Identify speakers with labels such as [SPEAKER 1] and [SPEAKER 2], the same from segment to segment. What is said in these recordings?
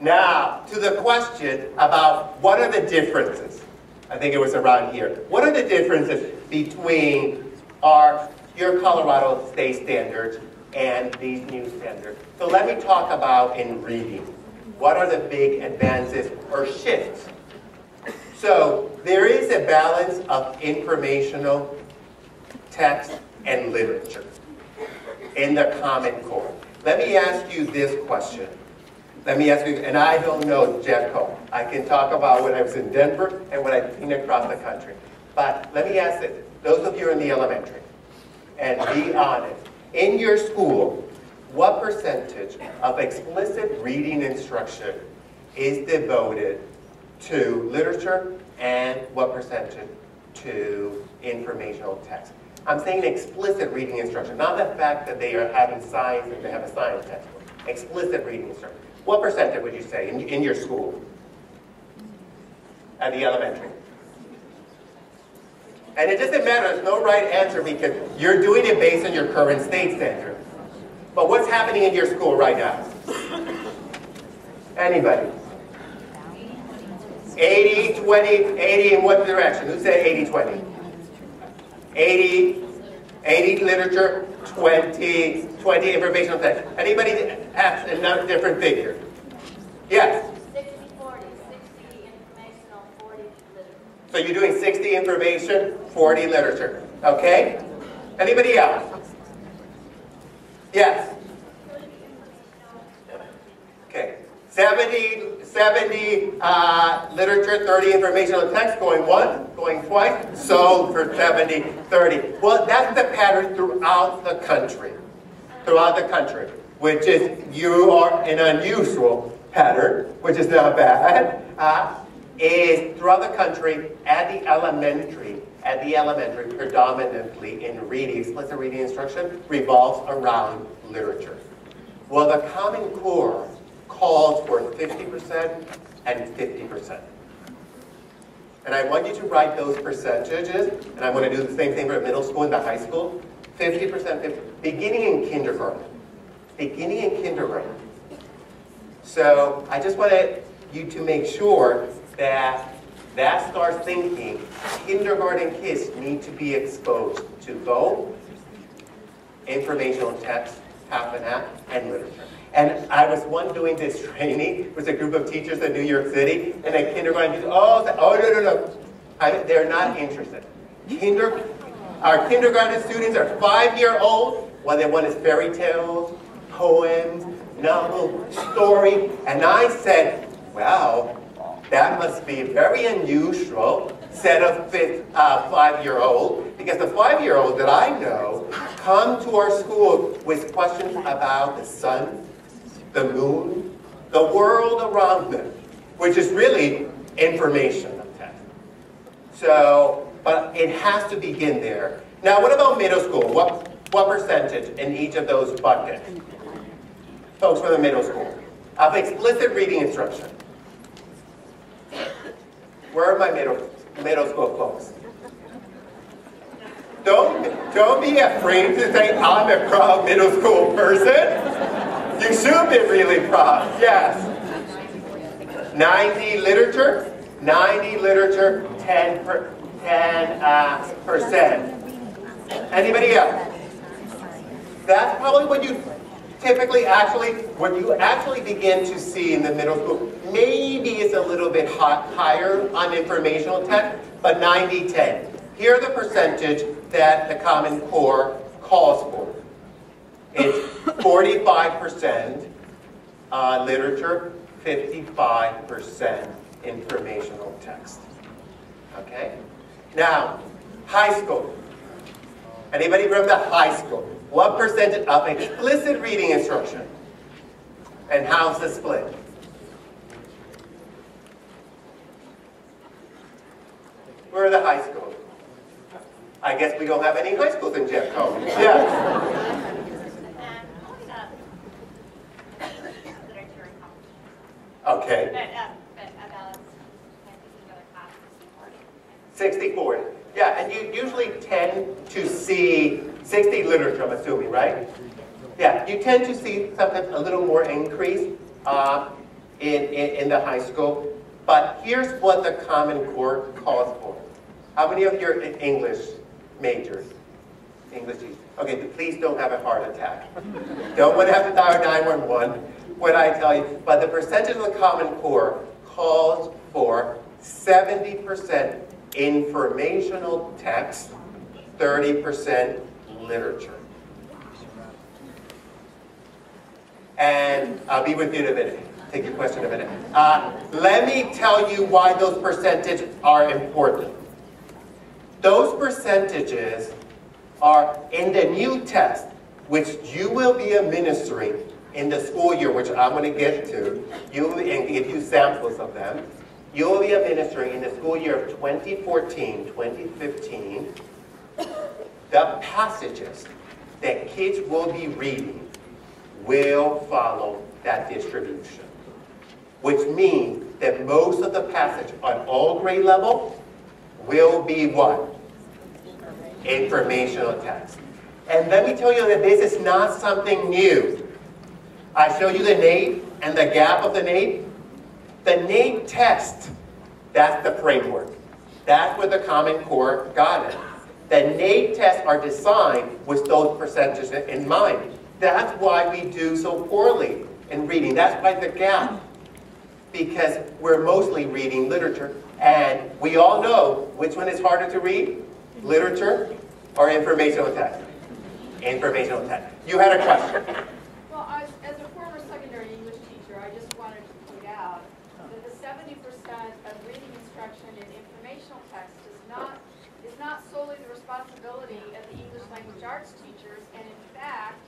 [SPEAKER 1] Now, to the question about what are the differences. I think it was around here. What are the differences between your Colorado state standards and these new standards? So let me talk about in reading. What are the big advances or shifts? So there is a balance of informational text and literature in the Common Core. Let me ask you this question. Let me ask you, and I don't know Jeffco. I can talk about when I was in Denver and when I've been across the country. But let me ask this, those of you in the elementary, and be honest. In your school, what percentage of explicit reading instruction is devoted to literature and what percentage to informational text? I'm saying explicit reading instruction, not the fact that they are having science and they have a science textbook. Explicit reading instruction. What percentage would you say in your school? At the elementary? And it doesn't matter, there's no right answer because you're doing it based on your current state standard. But what's happening in your school right now? Anybody? 80, 20, 80 in what direction? Who said 80, 20? 80 literature, 20 informational text. Anybody have a different figure? Yes?
[SPEAKER 2] 60, 40, 60 informational, 40 literature.
[SPEAKER 1] So you're doing 60 information, 40 literature. Okay? Anybody else? Yes? Okay. 70 literature, 30 informational text, going once, going twice, so for 70, 30. Well, that's the pattern throughout the country. Throughout the country, which is, you are an unusual pattern, which is not bad, is throughout the country at the elementary, predominantly in reading, explicit reading instruction, revolves around literature. Well, the Common Core calls for 50% and 50%. And I want you to write those percentages, and I'm going to do the same thing for middle school and the high school. 50%, 50, beginning in kindergarten. Beginning in kindergarten. So I just wanted you to make sure that starts thinking kindergarten kids need to be exposed to both informational text, half and half, and literature. And I was doing this training with a group of teachers in New York City, and a kindergarten teacher, no. They're not interested. Our kindergarten students are 5-year-old. What they want is fairy tales, poems, novels, story. And I said, well, that must be a very unusual set of 5-year-olds, because the 5-year-olds that I know come to our school with questions about the sun, the moon, the world around them, which is really information of text. So, but it has to begin there. Now, what about middle school? What percentage in each of those buckets? Folks from the middle school. Of explicit reading instruction. Where are my middle school folks? Don't be afraid to say, I'm a proud middle school person. You should be really proud, yes. 90 literature, 10%. Anybody else? That's probably what you typically what you actually begin to see in the middle school. Maybe it's a little bit higher on informational text, but 90-10. Here are the percentage that the Common Core calls for. It's 45% literature, 55% informational text. Okay? Now, high school. Anybody from the high school? What percentage of explicit reading instruction? And how's the split? Where are the high schools? I guess we don't have any high schools in Jeffco. Yeah. Okay.
[SPEAKER 2] About
[SPEAKER 1] 60-40. Yeah, and you usually tend to see 60 literature, I'm assuming, right? Yeah, you tend to see sometimes a little more increase in the high school. But here's what the Common Core calls for. How many of you are English majors? English teachers. Okay, please don't have a heart attack. Don't want to have to dial 911 when I tell you. But the percentage of the Common Core calls for 70% informational text, 30% literature. And I'll be with you in a minute. Take your question in a minute. Let me tell you why those percentages are important. Those percentages are in the new test, which you will be administering in the school year, which I'm going to get to. And give you samples of them. You will be administering in the school year of 2014, 2015, the passages that kids will be reading will follow that distribution. Which means that most of the passage on all grade level will be what? Informational text. And let me tell you that this is not something new. I show you the NAEP and the gap of the NAEP. The NAEP test, that's the framework. That's where the Common Core got it. The NAEP tests are designed with those percentages in mind. That's why we do so poorly in reading. That's why the gap. Because we're mostly reading literature. And we all know which one is harder to read, literature or informational text. Informational text. You had a question.
[SPEAKER 3] Well, as a former secondary English teacher, I just wanted to point out that the 70% of reading instruction in informational text is not solely the responsibility of the English language arts teachers. And in fact,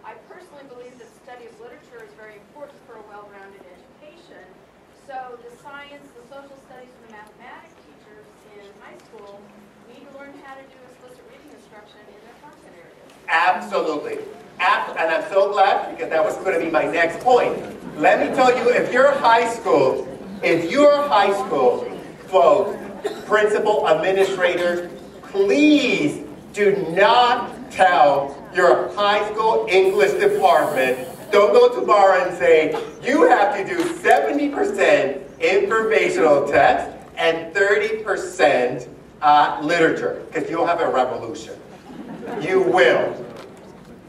[SPEAKER 3] I personally believe that the study of literature is very important for a well-rounded education. So the science, the social studies, and the mathematics teachers in high school need to learn how to do explicit reading instruction in their content areas. Absolutely.
[SPEAKER 1] And I'm so glad, because that was going to be my next point. Let me tell you, if you're high school, folks, principal, administrators, please do not tell your high school English department, don't go to bar and say, you have to do 70% informational text and 30% literature, because you'll have a revolution. You will.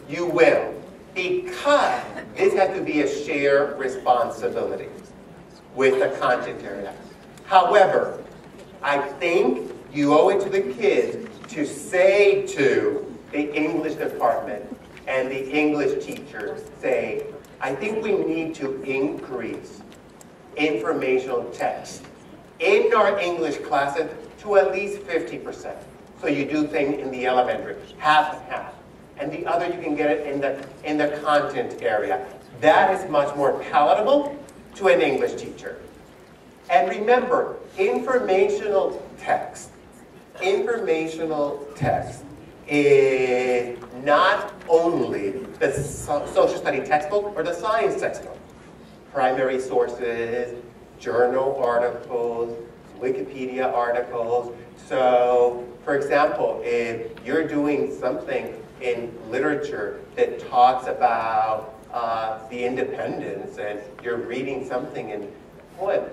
[SPEAKER 1] You will. Because this has to be a shared responsibility with the content area. However, I think you owe it to the kids to say to the English department and the English teachers, say, I think we need to increase informational text in our English classes to at least 50%. So you do things in the elementary, half and half. And the other, you can get it in the content area. That is much more palatable to an English teacher. And remember, informational text is not only the social study textbook or the science textbook. Primary sources, journal articles, Wikipedia articles. So, for example, if you're doing something in literature that talks about the independence and you're reading something in poem,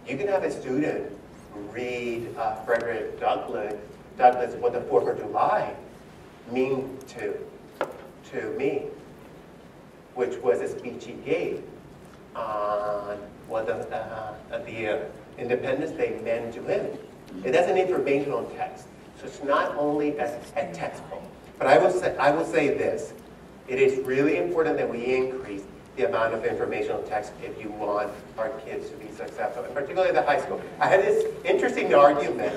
[SPEAKER 1] you can have a student read Frederick Douglass, What the 4th of July mean to me, which was a speech he gave on what the Independence Day meant to him. And that's an informational text. So it's not only a textbook. But I will say this. It is really important that we increase the amount of informational text if you want our kids to be successful, and particularly the high school. I had this interesting argument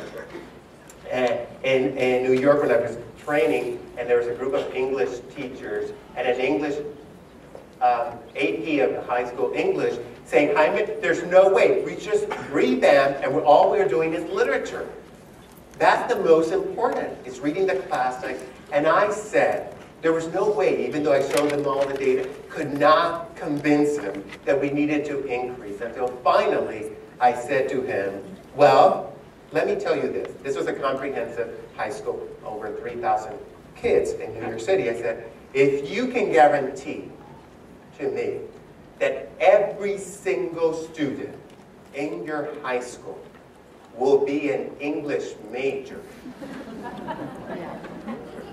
[SPEAKER 1] in New York when I was training, and there was a group of English teachers and an English AP of high school English saying, Jaime, there's no way. We just revamp and all we're doing is literature. That's the most important. It's reading the classics. And I said, there was no way, even though I showed them all the data, could not convince him that we needed to increase. Until finally, I said to him, well, let me tell you this. This was a comprehensive high school, over 3,000 kids in New York City. I said, if you can guarantee to me that every single student in your high school will be an English major,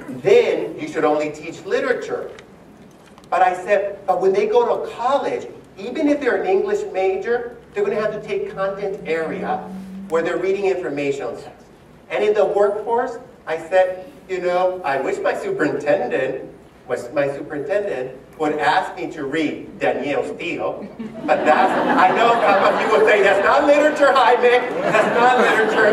[SPEAKER 1] then you should only teach literature. But I said, but when they go to college, even if they're an English major, they're going to have to take content area where they're reading informational text. And in the workforce, I said, you know, I wish my superintendent would ask me to read Danielle Steele, but that's, I know some of you will say, that's not literature, Jaime, that's not literature,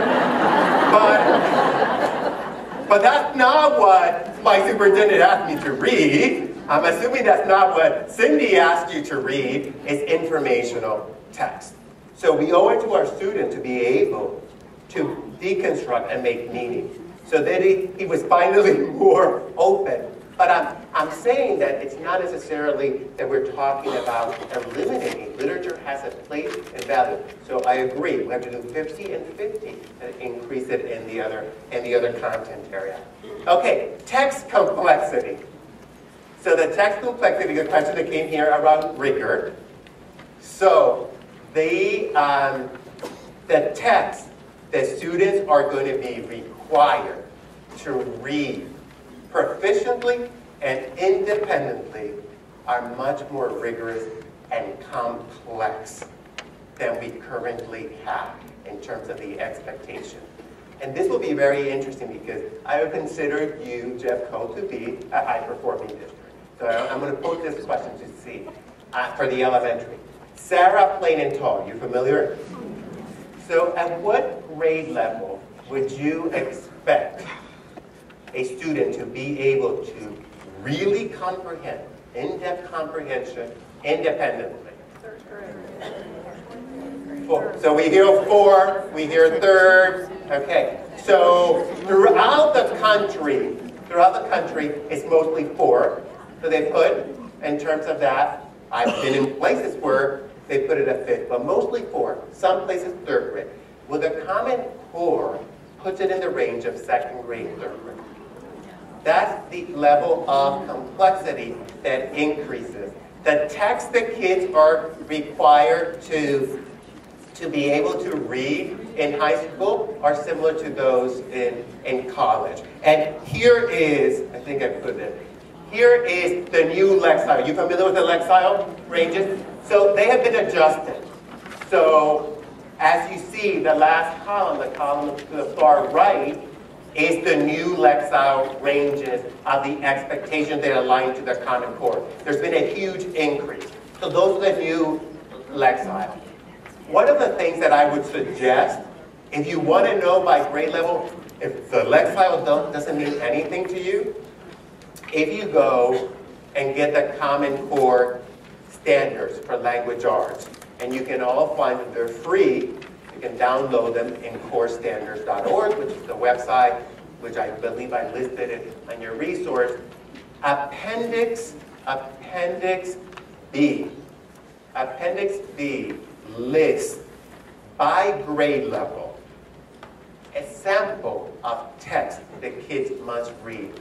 [SPEAKER 1] but that's not what my superintendent asked me to read. I'm assuming that's not what Cindy asked you to read, is informational text. So we owe it to our student to be able to deconstruct and make meaning. So then he was finally more open. But I'm saying that it's not necessarily that we're talking about eliminating. Literature has a place and value. So I agree, we have to do 50 and 50 and increase it in the other content area. Okay, text complexity. So the text complexity, the question that came here around rigor. So the text that students are going to be required to read proficiently and independently are much more rigorous and complex than we currently have in terms of the expectation. And this will be very interesting because I would consider you, Jeff Cole, to be a high-performing district. So I'm going to pose this question to see for the elementary. Sarah, Plain and Tall, you familiar? So at what grade level would you expect a student to be able to really comprehend, in-depth comprehension, independently?
[SPEAKER 3] Third grade.
[SPEAKER 1] 4. So we hear 4, we hear third. Okay. So throughout the country, it's mostly 4. So they put, in terms of that, I've been in places where they put it at 5th, but mostly 4. Some places 3rd grade. Well, the Common Core puts it in the range of 2nd grade, 3rd grade. That's the level of complexity that increases. The texts that kids are required to be able to read in high school are similar to those in college. And here is, I think I put it, here is the new Lexile. You familiar with the Lexile ranges? So they have been adjusted. So as you see, the last column, the column to the far right, is the new Lexile ranges of the expectations that align to the Common Core. There's been a huge increase. So those are the new Lexile. One of the things that I would suggest, if you want to know by grade level, if the Lexile doesn't mean anything to you, if you go and get the Common Core standards for language arts, and you can all find them, they're free. You can download them in corestandards.org, which is the website, which I believe I listed it on your resource. Appendix B lists by grade level a sample of text that kids must read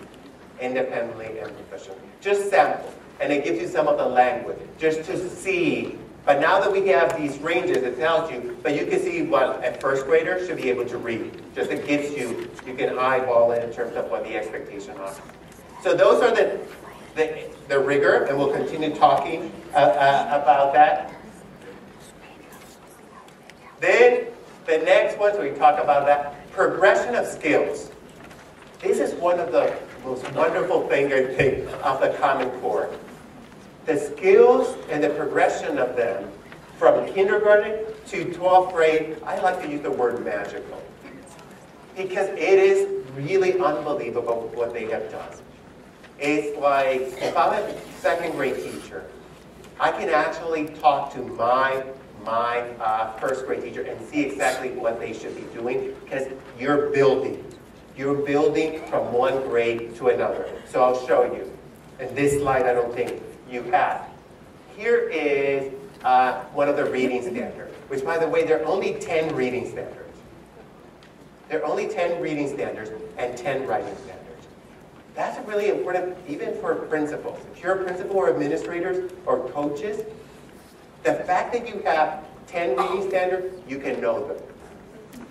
[SPEAKER 1] independently and proficiently. Just sample. And it gives you some of the language, just to see. But now that we have these ranges, it tells you, but you can see what a 1st grader should be able to read. Just it gives you, you can eyeball it in terms of what the expectations are. So those are the rigor, and we'll continue talking about that. Then the next one, so we talk about that, progression of skills. This is one of the most wonderful things, I think, of the Common Core. The skills and the progression of them from kindergarten to 12th grade, I like to use the word magical. Because it is really unbelievable what they have done. It's like, if I'm a 2nd grade teacher, I can actually talk to my 1st grade teacher and see exactly what they should be doing, because you're building. You're building from one grade to another. So I'll show you. And this slide I don't think you have. Here is one of the reading standards, which, by the way, there are only 10 reading standards. There are only 10 reading standards and 10 writing standards. That's really important even for principals. If you're a principal or administrators or coaches, The fact that you have 10 reading standards, you can know them.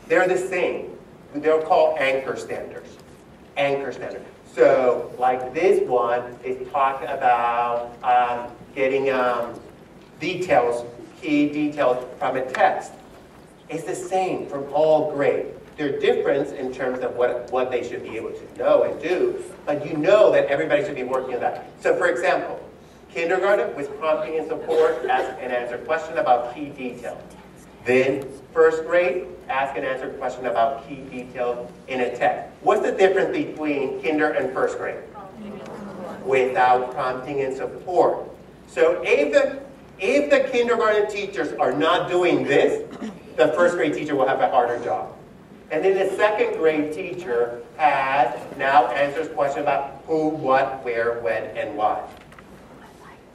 [SPEAKER 1] They're the same. They're called anchor standards. Anchor standards. So, like this one is talking about getting details, key details from a text. It's the same from all grades. There are differences in terms of what they should be able to know and do, but you know that everybody should be working on that. So, for example, kindergarten with prompting and support, ask and answer question about key details. Then, first grade, ask and answer question about key details in a text. What's the difference between kinder and first grade? Without prompting and support. So if the kindergarten teachers are not doing this, the first grade teacher will have a harder job. And then the second grade teacher now answers questions about who, what, where, when, and why.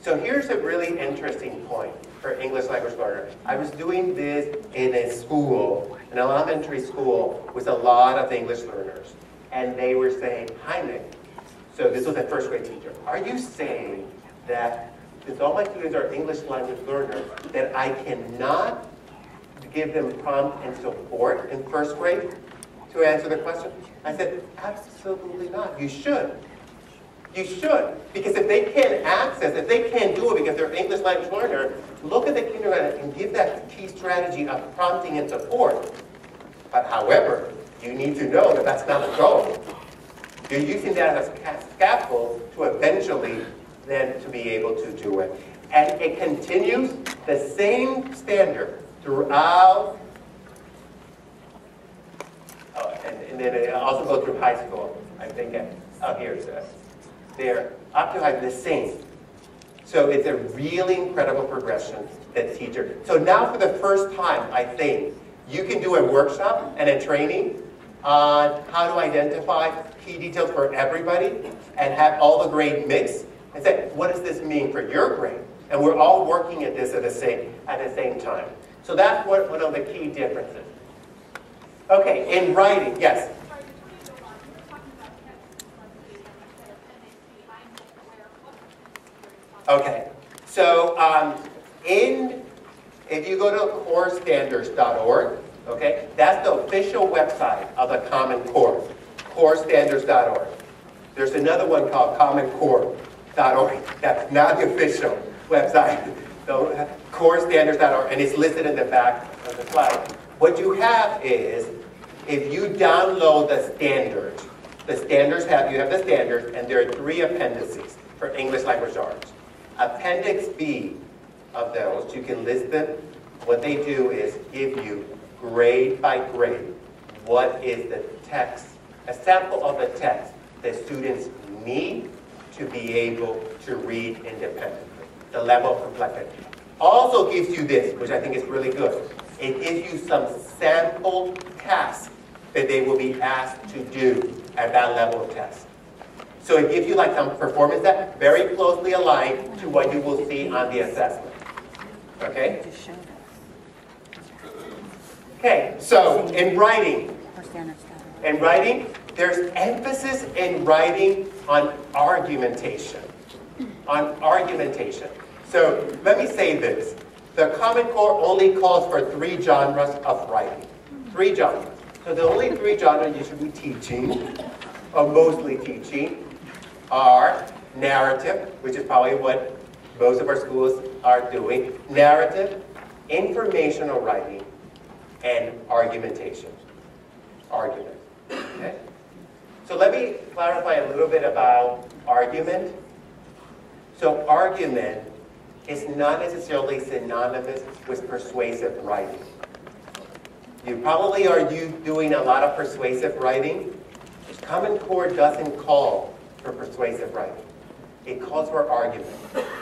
[SPEAKER 1] So here's a really interesting point for English language learners. I was doing this in a school, an elementary school, with a lot of English learners. And they were saying, Jaime, so this was a first grade teacher, are you saying that since all my students are English language learners, that I cannot give them prompt and support in first grade to answer the question? I said, absolutely not. You should. You should. Because if they can't access, if they can't do it because they're English language learner, look at the kindergarten and give that key strategy of prompting and support. But however, you need to know that that's not a goal. You're using that as a scaffold to eventually then to be able to do it. And it continues the same standard throughout, and then it also goes through high school, I think. Here it says. They're up to high, the same. So it's a really incredible progression that teacher. So now for the first time, I think, you can do a workshop and a training on how to identify key details for everybody and have all the grade mix and say, what does this mean for your grade? And we're all working at this at the same time. So that's one of the key differences. Okay, in writing, yes? Okay, so if you go to corestandards.org, okay, that's the official website of the Common Core, corestandards.org. There's another one called commoncore.org. That's not the official website. So corestandards.org, and it's listed in the back of the slide. What you have is, if you download the standards, you have the standards, and there are 3 appendices for English language arts. Appendix B of those, you can list them. What they do is give you grade by grade what is the text, a sample of the text that students need to be able to read independently, the level of complexity. Also gives you this, which I think is really good. It gives you some sample tasks that they will be asked to do at that level of test. So it gives you like some performance that very closely aligned to what you will see on the assessment. Okay? Okay, so in writing, there's emphasis in writing on argumentation. So let me say this. The Common Core only calls for 3 genres of writing. 3 genres. So the only 3 genres you should be teaching, or mostly teaching, are narrative, which is probably what most of our schools are doing, narrative, informational writing, and argumentation. Argument. Okay? So let me clarify a little bit about argument. So argument is not necessarily synonymous with persuasive writing. You probably are doing a lot of persuasive writing. Common Core doesn't call for persuasive writing. It calls for argument.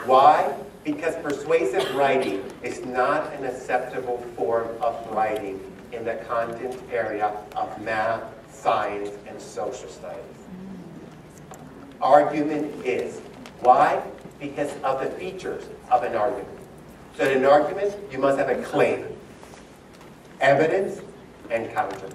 [SPEAKER 1] Why? Because persuasive writing is not an acceptable form of writing in the content area of math, science, and social studies. Argument is. Why? Because of the features of an argument. So in an argument, you must have a claim, evidence, and counterclaim.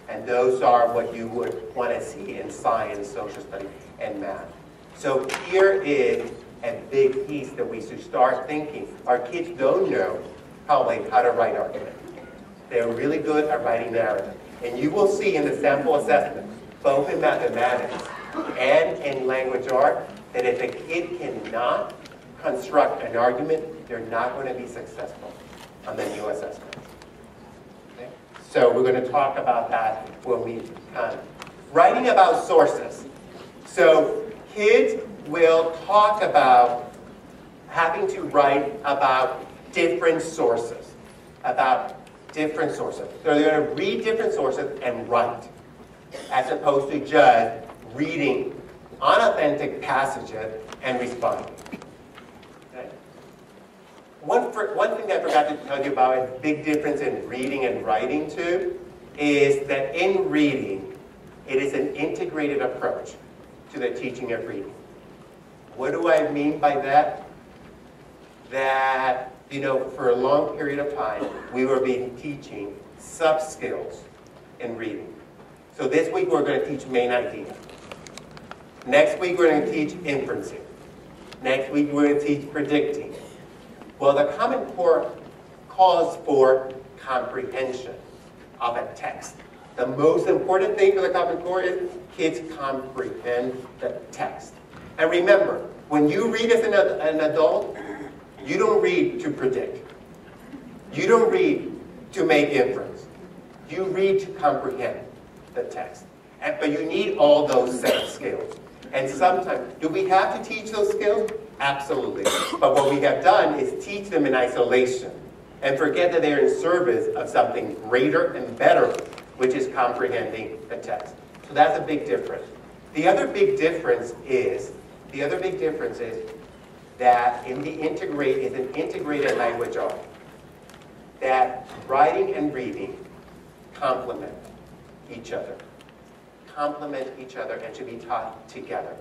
[SPEAKER 1] And those are what you would want to see in science, social studies, and math. So here is a big piece that we should start thinking. Our kids don't know probably how to write argument. They're really good at writing narrative. And you will see in the sample assessment, both in mathematics and in language art, that if a kid cannot construct an argument, they're not going to be successful on the new assessment. Okay? So we're going to talk about that when we come. Writing about sources. So kids will talk about having to write about different sources. So they're going to read different sources and write, as opposed to just reading unauthentic passages and responding. Okay? One thing I forgot to tell you about a big difference in reading and writing too is that in reading, it is an integrated approach to the teaching of reading. What do I mean by that? That, for a long period of time, we were being teaching sub-skills in reading. So this week we're going to teach main idea. Next week we're going to teach inferencing. Next week we're going to teach predicting. Well, the Common Core calls for comprehension of a text. The most important thing for the Common Core is kids comprehend the text. And remember, when you read as an adult, you don't read to predict. You don't read to make inference. You read to comprehend the text. But you need all those set skills. And sometimes, do we have to teach those skills? Absolutely. But what we have done is teach them in isolation and forget that they're in service of something greater and better, which is comprehending the text. So that's a big difference. The other big difference is that in the integrated language art, that writing and reading complement each other and should be taught together.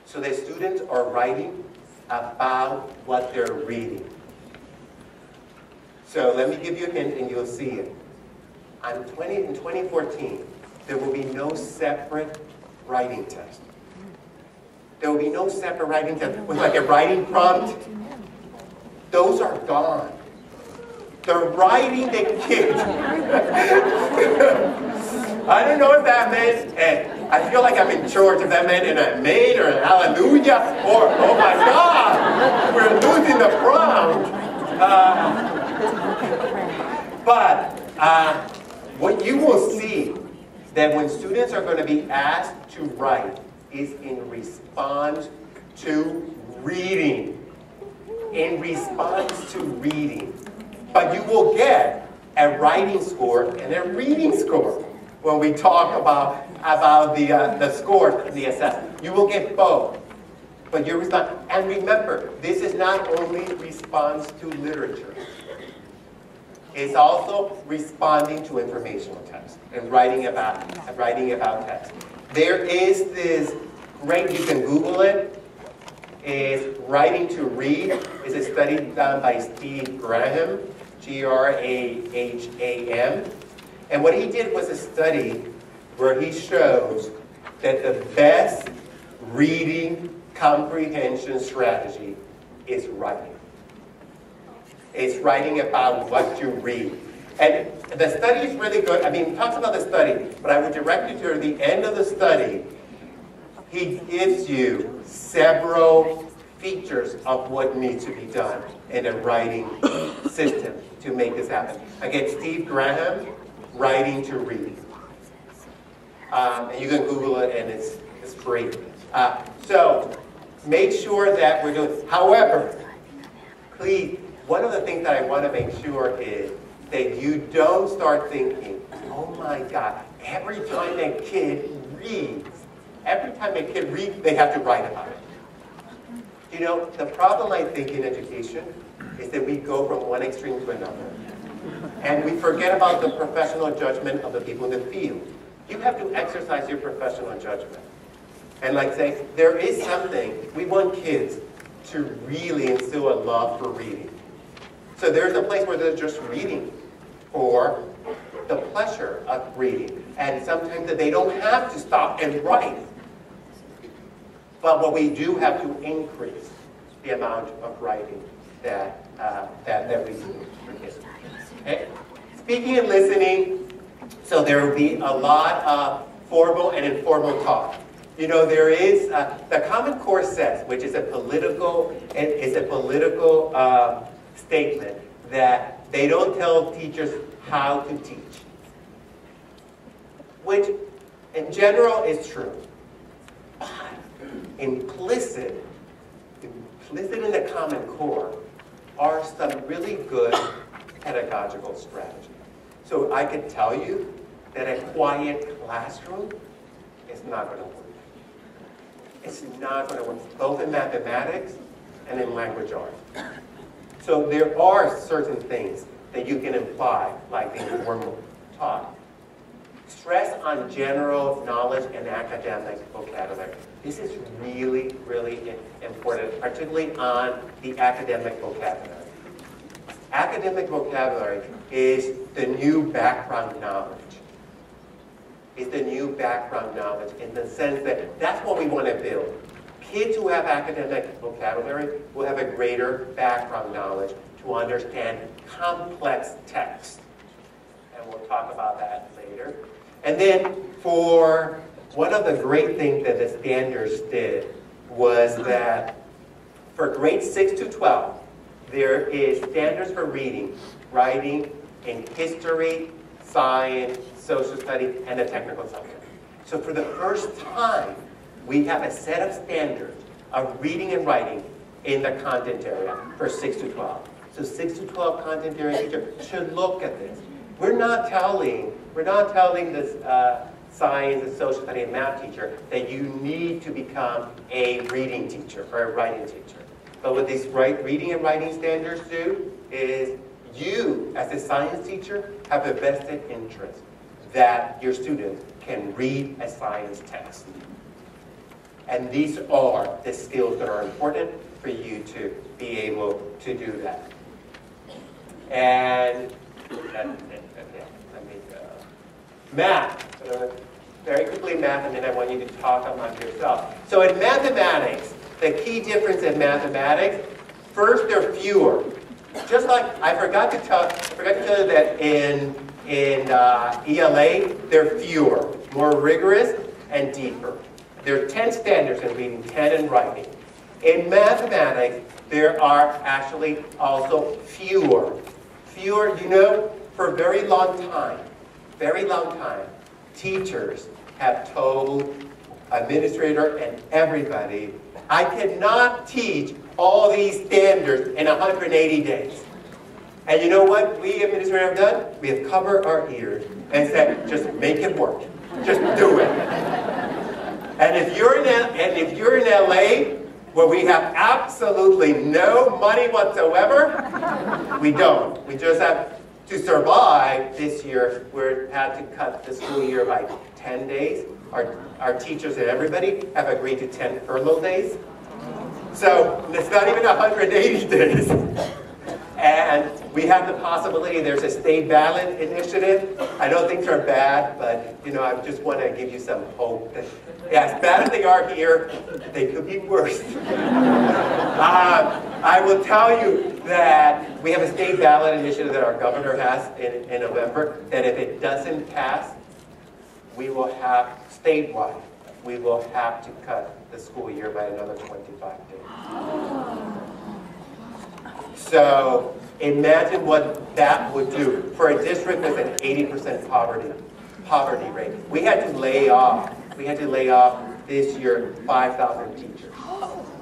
[SPEAKER 1] So that students are writing about what they're reading. So let me give you a hint and you'll see it. In 2014, there will be no separate writing test. There will be no separate writing test with like a writing prompt. Those are gone. They're writing the kids. I don't know if that meant, and I feel like I'm in church, if that meant an amen or an hallelujah, or oh my God, we're losing the prompt. But what you will see that when students are going to be asked to write is in response to reading. In response to reading. But you will get a writing score and a reading score when we talk about the scores and the assessment. You will get both. But you respond. And remember, this is not only response to literature. It's also responding to informational text and writing about text. There is this great, you can Google it, is Writing to Read. It's a study done by Steve Graham, Graham. And what he did was a study where he shows that the best reading comprehension strategy is writing. It's writing about what you read. And the study is really good. I mean, he talks about the study, but I would direct you to the end of the study. He gives you several features of what needs to be done in a writing system to make this happen. Again, Steve Graham, Writing to Read. And you can Google it, and it's great. So make sure that we're doing. However, please, one of the things that I want to make sure is that you don't start thinking, oh my God, every time a kid reads, they have to write about it. You know, the problem I think in education is that we go from one extreme to another. And we forget about the professional judgment of the people in the field. You have to exercise your professional judgment. And like say, there is something, we want kids to really instill a love for reading. So there's a place where they're just reading for the pleasure of reading. And sometimes that they don't have to stop and write. But what we do have to increase the amount of writing that we do for kids. Okay. Speaking and listening, so there will be a lot of formal and informal talk. You know, there is, the Common Core says, which is a political statement, that they don't tell teachers how to teach, which in general is true. But implicit in the Common Core are some really good pedagogical strategies. So I could tell you that a quiet classroom is not going to work. It's not going to work, both in mathematics and in language arts. So there are certain things that you can imply, like the informal talk. Stress on general knowledge and academic vocabulary. This is really, really important, particularly on the academic vocabulary. Academic vocabulary is the new background knowledge. It's the new background knowledge in the sense that that's what we want to build. Kids who have academic vocabulary will have a greater background knowledge to understand complex text. And we'll talk about that later. And then for one of the great things that the standards did was that for grades 6 to 12, there is standards for reading, writing, in history, science, social studies, and the technical subject. So for the first time, we have a set of standards of reading and writing in the content area for 6 to 12. So 6 to 12 content area teacher should look at this. We're not telling this science and social study and math teacher that you need to become a reading teacher or a writing teacher. But what these reading and writing standards do is you, as a science teacher, have a vested interest that your students can read a science text. And these are the skills that are important for you to be able to do that. And math. Very quickly math, and then I want you to talk among yourself. So in mathematics, the key difference in mathematics, first, there are fewer. Just like I forgot to tell you that in ELA, there are fewer, more rigorous and deeper. There are 10 standards in reading, 10 in writing. In mathematics, there are actually also fewer. Fewer, you know, for a very long time, teachers have told administrator and everybody, I cannot teach all these standards in 180 days. And you know what we administrators have done? We have covered our ears and said, just make it work. Just do it. And if you're in LA, where we have absolutely no money whatsoever, we don't. We just have to survive this year. We've had to cut the school year by 10 days. Our teachers and everybody have agreed to 10 furlough days. So it's not even 180 days. And we have the possibility, there's a state ballot initiative. I know things are bad, but you know, I just want to give you some hope that, yeah, as bad as they are here, they could be worse. I will tell you that we have a state ballot initiative that our governor has in November, that if it doesn't pass, we will have, statewide, we will have to cut the school year by another 25 days. So imagine what that would do for a district with an 80% poverty rate. We had to lay off this year 5,000 teachers.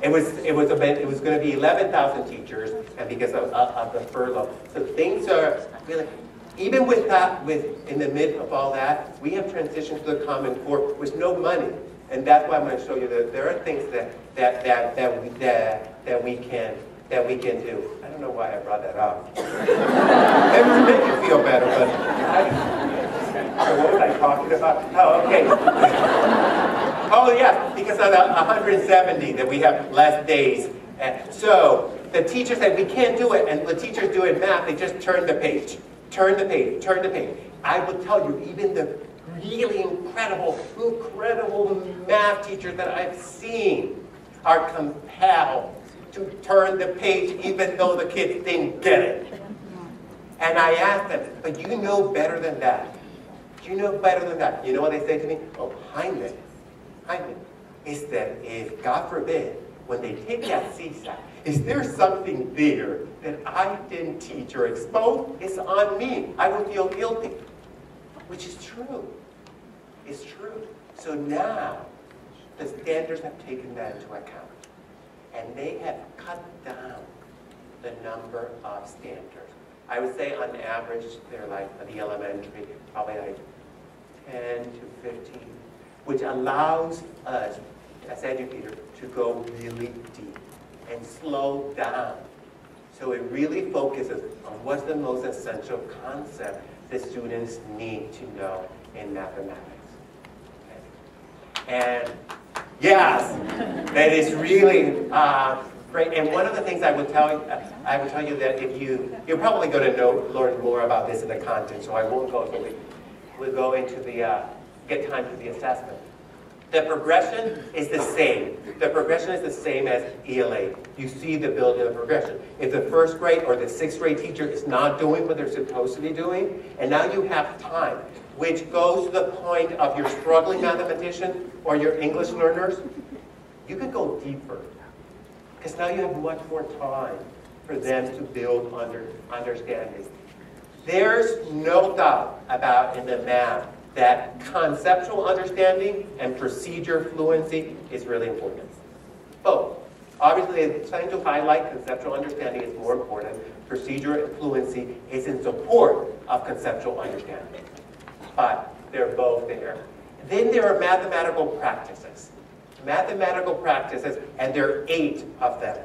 [SPEAKER 1] It was going to be 11,000 teachers, and because of the furlough. So things are really, even with that, in the midst of all that, we have transitioned to the Common Core with no money. And that's why I'm going to show you that there are things that we can do. I don't know why I brought that up. Maybe to make you feel better, but what was I talking about? Oh, okay. Oh, yeah, because of the 170 that we have less days. So the teachers said we can't do it, and the teachers do it in math. They just turn the page, turn the page, turn the page. I will tell you, even the really incredible math teachers that I've seen are compelled to turn the page even though the kids didn't get it. And I asked them, but you know better than that. You know better than that. You know what they say to me? Oh, Jaime, is that if, God forbid, when they take that CSAT, is there something there that I didn't teach or expose? It's on me. I will feel guilty. Which is true. It's true. So now, the standards have taken that into account. And they have cut down the number of standards. I would say on average, they're like, for the elementary, probably like 10 to 15, which allows us, as educators, to go really deep and slow down. So it really focuses on what's the most essential concept that students need to know in mathematics. Okay? And yes, that is really great. And one of the things I would tell you that if you're probably going to learn more about this in the content, so I won't go through it. We'll go into the, get time for the assessment. The progression is the same. The progression is the same as ELA. You see the building of the progression. If the first grade or the sixth grade teacher is not doing what they're supposed to be doing, and now you have time, which goes to the point of your struggling mathematician or your English learners, you can go deeper. Because now you have much more time for them to build understanding. There's no doubt about in the math that conceptual understanding and procedure fluency is really important. Both. Obviously, trying to highlight conceptual understanding is more important. Procedure and fluency is in support of conceptual understanding. But they're both there. Then there are mathematical practices. Mathematical practices, and there are 8 of them.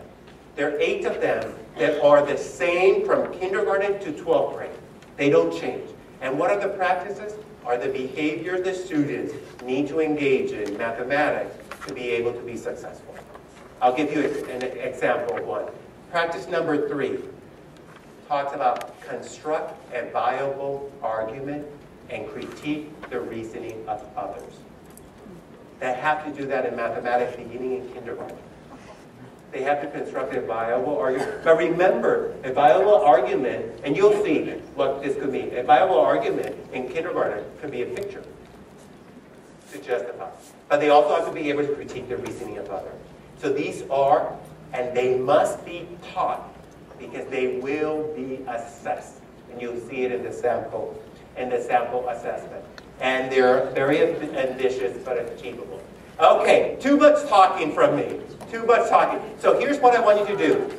[SPEAKER 1] There are 8 of them that are the same from kindergarten to 12th grade. They don't change. And what are the practices? Are the behaviors that students need to engage in mathematics to be able to be successful. I'll give you an example of one. Practice number 3 talks about construct a viable argument and critique the reasoning of others. They have to do that in mathematics beginning in kindergarten. They have to construct a viable argument. But remember, a viable argument, and you'll see what this could mean. A viable argument in kindergarten could be a picture to justify. But they also have to be able to critique the reasoning of others. So these are, and they must be taught because they will be assessed. And you'll see it in the sample assessment. And they're very ambitious, but achievable. Okay, too much talking from me. Too much talking. So here's what I want you to do.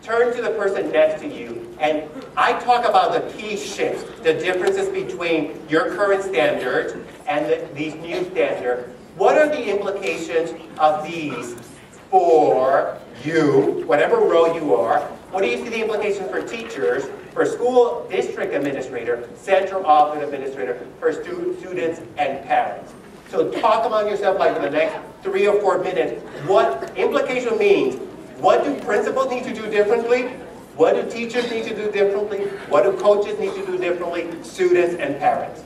[SPEAKER 1] Turn to the person next to you, and I talk about the key shifts, the differences between your current standards and these new standards. What are the implications of these for you, whatever role you are? What do you see the implications for teachers, for school district administrator, central office administrator, for students and parents? So talk among yourself like for the next 3 or 4 minutes what implication means. What do principals need to do differently? What do teachers need to do differently? What do coaches need to do differently? Students and parents.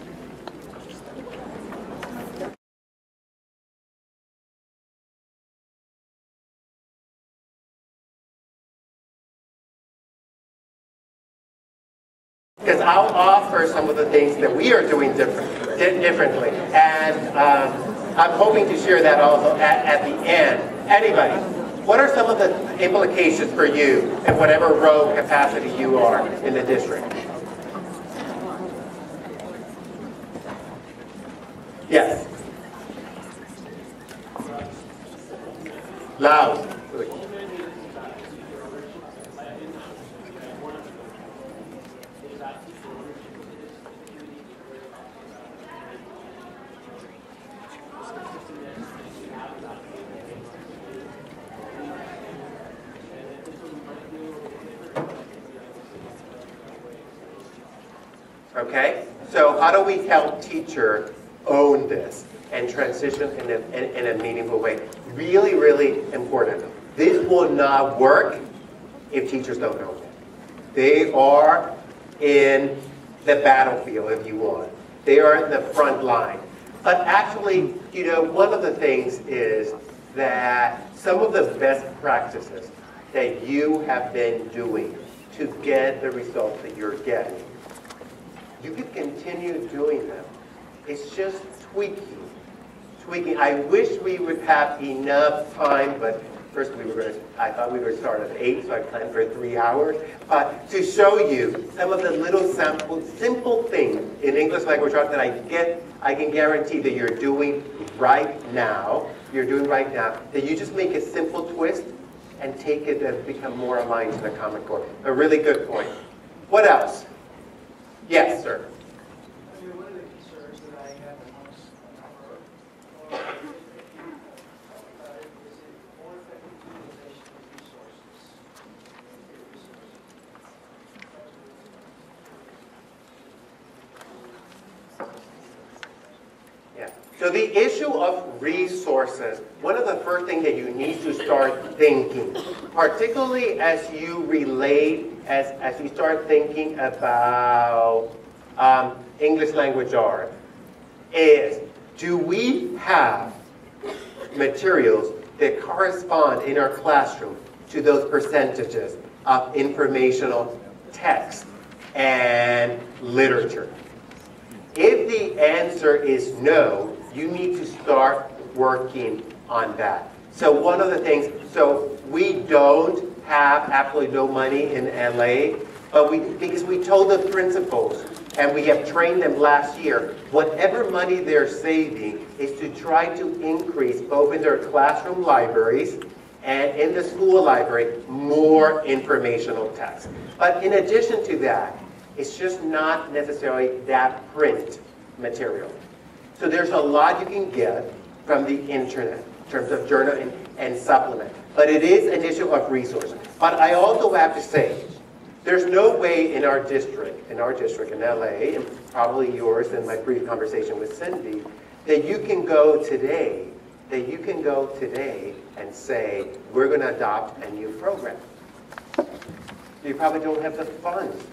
[SPEAKER 1] Because I'll offer some of the things that we are doing differently. And I'm hoping to share that also at the end. Anybody, what are some of the implications for you in whatever role capacity you are in the district? Yes. Loud. Okay, so how do we help teacher own this and transition in a meaningful way? Really, really important. This will not work if teachers don't own it. They are in the battlefield, if you want. They are in the front line. But actually, you know, one of the things is that some of the best practices that you have been doing to get the results that you're getting, you can continue doing them. It's just tweaking. I wish we would have enough time, but first I thought we were going to start at 8, so I planned for 3 hours, to show you some of the little simple things in English language arts that I can guarantee that you're doing right now, that you just make a simple twist and take it and become more aligned to the Common Core. A really good point. What else? Yes, sir.
[SPEAKER 4] One of the concerns that I have amongst a number is it more effective utilization of resources.
[SPEAKER 1] Yeah. So the issue of resources, one of the first things that you need to start thinking, particularly as you as you start thinking about English language art, is do we have materials that correspond in our classroom to those percentages of informational text and literature? If the answer is no, you need to start working on that. So one of the things, so we don't have absolutely no money in LA, but because we told the principals, and we have trained them last year, whatever money they're saving is to try to increase both in their classroom libraries and in the school library more informational text. But in addition to that, it's just not necessarily that print material. So there's a lot you can get from the internet in terms of journal and supplement. But it is an issue of resources. But I also have to say, there's no way in our district in LA, and probably yours in my brief conversation with Cindy, that you can go today and say, we're going to adopt a new program. You probably don't have the funds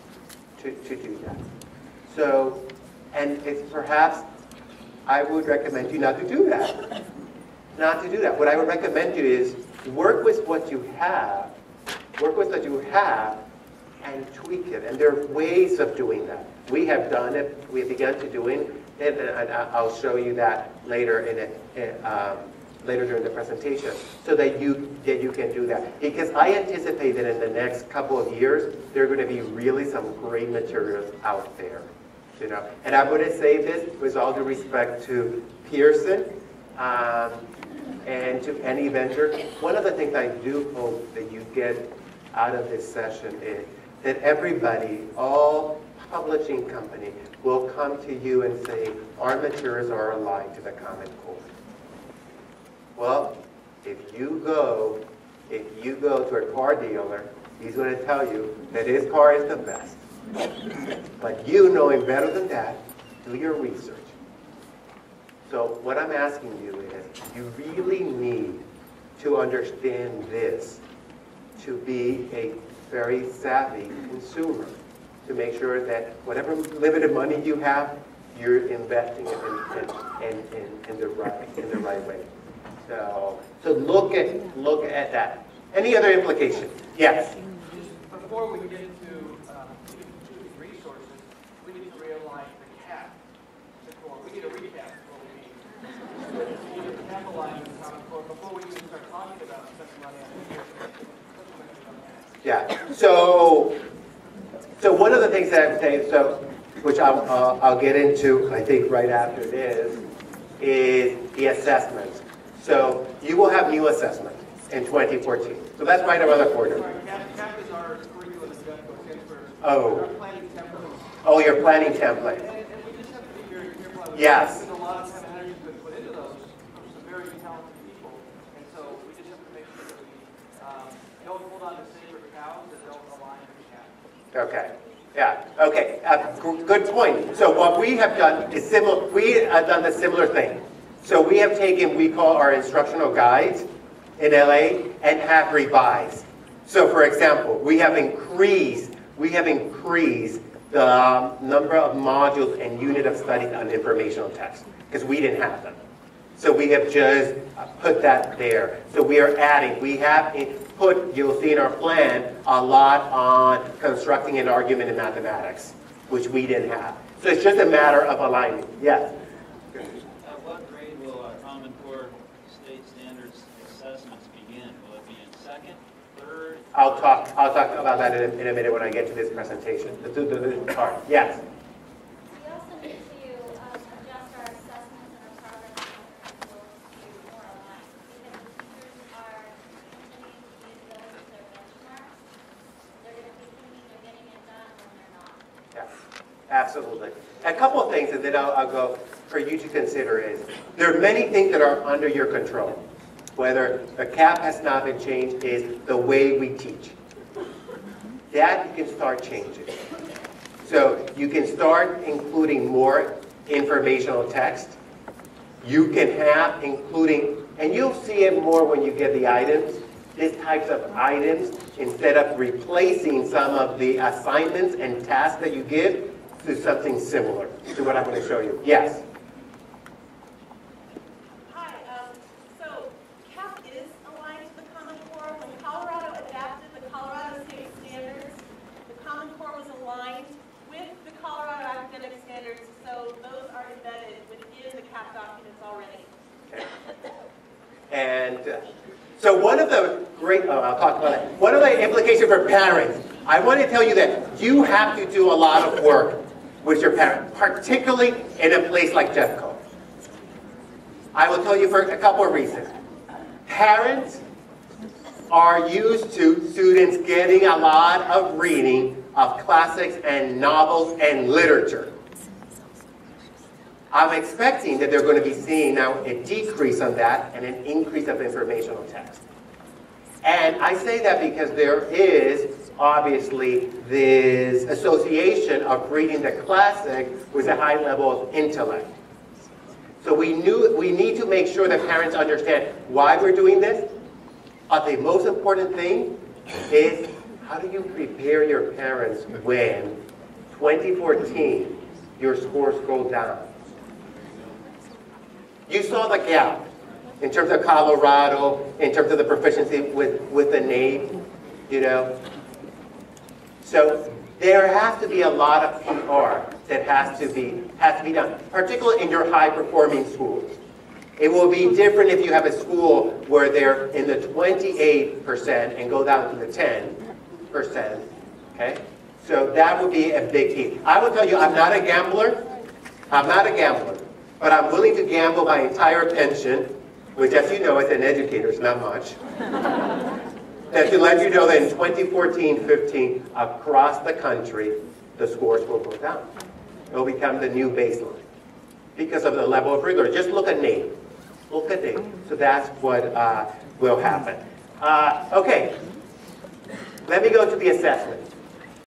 [SPEAKER 1] to do that. So, and it's perhaps, I would recommend you not to do that. Not to do that. What I would recommend you is work with what you have, and tweak it. And there are ways of doing that. We have done it. We have begun to do it, and I'll show you that later later during the presentation, so that you can do that. Because I anticipate that in the next couple of years, there are going to be really some great materials out there. You know, and I'm going to say this with all due respect to Pearson and to any vendor. One of the things I do hope that you get out of this session is that everybody, all publishing company, will come to you and say, our materials are aligned to the Common Core. Well, if you go to a car dealer, he's going to tell you that his car is the best. But you, knowing better than that, do your research. So what I'm asking you is, you really need to understand this to be a very savvy consumer, to make sure that whatever limited money you have, you're investing it in the right way. So look at that. Any other implication? Yes.
[SPEAKER 4] Before we get into resources, we need to realign the cap. We need a recap of what we need. We need to cap align with the Common Core before we even start talking about spending money on it.
[SPEAKER 1] Yeah. So one of the things that I'm saying, which I'll get into, I think, right after this, is the assessments. So you will have new assessments in 2014. So that's right around the corner.
[SPEAKER 4] CAP is our curriculum transfer.
[SPEAKER 1] Oh.
[SPEAKER 4] Our planning template.
[SPEAKER 1] Oh, your planning template.
[SPEAKER 4] And we just have to be very careful.
[SPEAKER 1] Yes.
[SPEAKER 4] There's a lot of time and energy been put into those from some very talented people. And so we just have to make sure that we don't hold on to sacred cows that don't align with CAP.
[SPEAKER 1] Okay. Yeah. Okay. Good point. So what we have done is similar. We have done a similar thing. So we have taken, we call our instructional guides in LA, and have revised. So for example, we have increased the number of modules and unit of studies on informational text, because we didn't have them. So we have just put that there. So we are adding, we have put, you'll see in our plan, a lot on constructing an argument in mathematics, which we didn't have. So it's just a matter of aligning. Yes?
[SPEAKER 5] At what grade will our Common Core state standards assessments begin? Will it be in second, third?
[SPEAKER 1] I'll talk about that in a minute when I get to this presentation. The part. Yes?
[SPEAKER 2] We also need to adjust our assessments and our progress and goals to more aligned, because the teachers are continuing to use those as their benchmarks. They're going to be thinking they're getting it done when they're not.
[SPEAKER 1] Yes, absolutely. A couple of things, and then I'll go for you to consider is, there are many things that are under your control. Whether the cap has not been changed is the way we teach. That you can start changing. So you can start including more informational text. You can have including, and you'll see it more when you get the items, these types of items, instead of replacing some of the assignments and tasks that you give, to something similar to what I'm going to show you. Yes?
[SPEAKER 6] Hi, so CAP is aligned to the Common Core. When Colorado adapted the Colorado State Standards, the Common Core was aligned with the Colorado Academic Standards, so those are embedded within the CAP documents already.
[SPEAKER 1] Okay. And so one of the great, I'll talk about it. One of the implications for parents, I want to tell you that you have to do a lot of work with your parent, particularly in a place like Jeffco. I will tell you for a couple of reasons. Parents are used to students getting a lot of reading of classics and novels and literature. I'm expecting that they're going to be seeing now a decrease on that and an increase of informational text. And I say that because there is obviously this association of reading the classic with a high level of intellect. So we need to make sure that parents understand why we're doing this. The most important thing is, how do you prepare your parents when 2014 your scores go down? You saw the gap in terms of Colorado, in terms of the proficiency with the name, you know. So there has to be a lot of PR that has to be done, particularly in your high-performing schools. It will be different if you have a school where they're in the 28% and go down to the 10%, okay? So that would be a big key. I will tell you, I'm not a gambler. I'm not a gambler, but I'm willing to gamble my entire pension, which, as you know, as an educator is not much. And to let you know that in 2014-15, across the country, the scores will go down. It will become the new baseline because of the level of rigor. Just look at name. Look at name. So that's what will happen. Okay, let me go to the assessment.